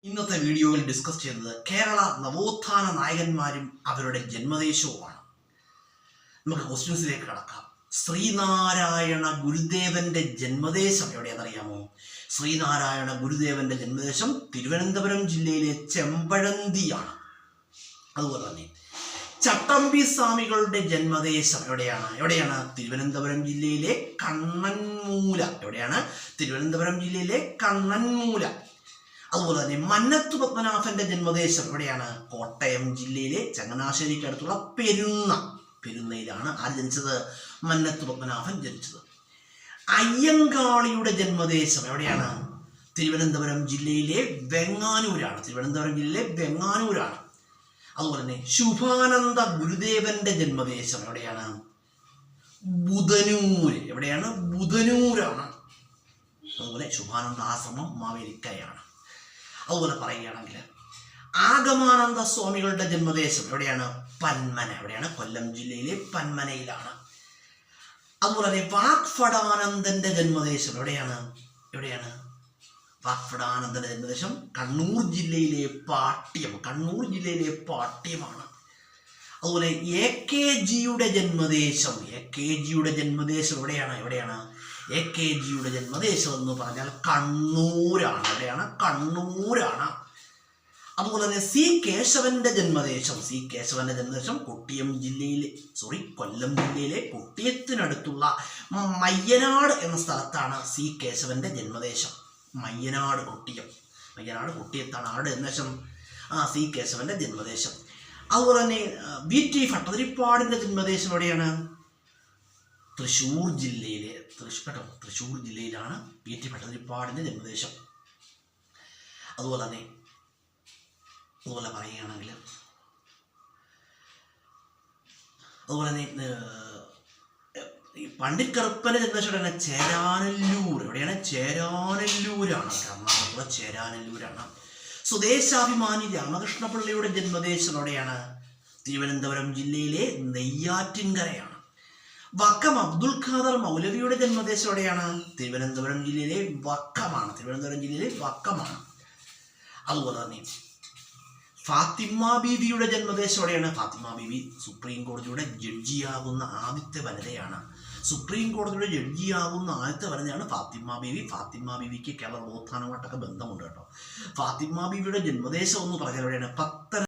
ഇന്നത്തെ വീഡിയോയിൽ ഡിസ്കസ് ചെയ്യുന്നത് കേരള നവോത്ഥാന നായകന്മാരും അവരുടെ ജന്മദേശവുമാണ്. നമുക്ക് ക്വസ്റ്റ്യൻസിലേക്ക് കടക്കാം. ശ്രീനാരായണ ഗുരുദേവന്റെ ജന്മദേശം എവിടെയാണെന്നറിയാമോ? ശ്രീനാരായണ ഗുരുദേവന്റെ ജന്മദേശം തിരുവനന്തപുരം ജില്ലയിലെ ചെമ്പഴന്തിയാണ്. അതുപോലെ തന്നെ ചട്ടമ്പി സ്വാമികളുടെ ജന്മദേശം എവിടെയാണ്? തിരുവനന്തപുരം ജില്ലയിലെ കണ്ണൻമൂല. തിരുവനന്തപുരം ജില്ലയിലെ കണ്ണൻമൂല. അതുപോലെ തന്നെ മന്നത്ത് പത്മനാഭന്റെ ജന്മദേശം എവിടെയാണ്? കോട്ടയം ജില്ലയിലെ ചങ്ങനാശ്ശേരിക്ക് അടുത്തുള്ള പെരുന്നയിലാണ് ആര് ജനിച്ചത്? മന്നത്ത് പത്മനാഭൻ ജനിച്ചത്. അയ്യങ്കാളിയുടെ ജന്മദേശം എവിടെയാണ്? തിരുവനന്തപുരം ജില്ലയിലെ വെങ്ങാനൂരാണ്. അതുപോലെ തന്നെ ശുഭാനന്ദ ഗുരുദേവന്റെ ജന്മദേശം എവിടെയാണ്? ബുധനൂരാണ്. അതുപോലെ ശുഭാനന്ദ ആശ്രമം മാവേലിക്കരയാണ്. അതുപോലെ പറയുകയാണെങ്കിൽ ആഗമാനന്ദ സ്വാമികളുടെ ജന്മദേശം എവിടെയാണ്? പന്മന. കൊല്ലം ജില്ലയിലെ പന്മനയിലാണ്. അതുപോലെ തന്നെ വാഗ്ഭടാനന്ദന്റെ ജന്മദേശം എവിടെയാണ്? വാഗ്ഭടാനന്ദന്റെ ജന്മദേശം കണ്ണൂർ ജില്ലയിലെ പാട്യമാണ്. അതുപോലെ എ കെ ജിയുടെ ജന്മദേശം എവിടെയാണ്? എ കെ ജിയുടെ ജന്മദേശം എന്ന് പറഞ്ഞാൽ കണ്ണൂരാണ്. അതുപോലെ തന്നെ സി കേശവന്റെ ജന്മദേശം കൊല്ലം ജില്ലയിലെ കുട്ടിയത്തിനടുത്തുള്ള മയ്യനാട് എന്ന സ്ഥലത്താണ് സി കേശവന്റെ ജന്മദേശം. മയ്യനാട് കുട്ടിയത്താണ് ആരുടെ ജന്മദേശം? സി കേശവന്റെ ജന്മദേശം. അതുപോലെ തന്നെ വി ടി ഭട്ടതിരിപ്പാടിന്റെ ജന്മദേശം എവിടെയാണ്? തൃശ്ശൂർ ജില്ലയിലാണ് വി ടി ഭട്ടതിരിപ്പാടിന്റെ ജന്മദേശം. അതുപോലെ പറയുകയാണെങ്കിൽ പണ്ഡിറ്റ് കറുപ്പന്റെ ജന്മദേശം ചേരാനെല്ലൂരാണ്. കർണാടകത്തിലെ ചേരാനെല്ലൂരാണ്. സ്വദേശാഭിമാനി രാമകൃഷ്ണപിള്ളയുടെ ജന്മദേശം എവിടെയാണ്? തിരുവനന്തപുരം ജില്ലയിലെ നെയ്യാറ്റിൻകരയാണ്. വക്കം അബ്ദുൽ ഖാദർ മൗലവിയുടെ ജന്മദേശം എവിടെയാണ്? തിരുവനന്തപുരം ജില്ലയിലെ വക്കമാണ്. അതുപോലെ തന്നെ ഫാത്തിമ ബീവിയുടെ ജന്മദേശം എവിടെയാണ്? ഫാത്തിമ ബീവി സുപ്രീം കോടതിയുടെ ജഡ്ജിയാകുന്ന ആദ്യത്തെ വനിതയാണ്. ഫാത്തിമ ബീവിക്ക് കേരള നവോത്ഥാനമായിട്ടൊക്കെ ബന്ധമുണ്ട് കേട്ടോ. ഫാത്തിമ ബീവിയുടെ ജന്മദേശം എന്ന് പറഞ്ഞാൽ എവിടെയാണ്?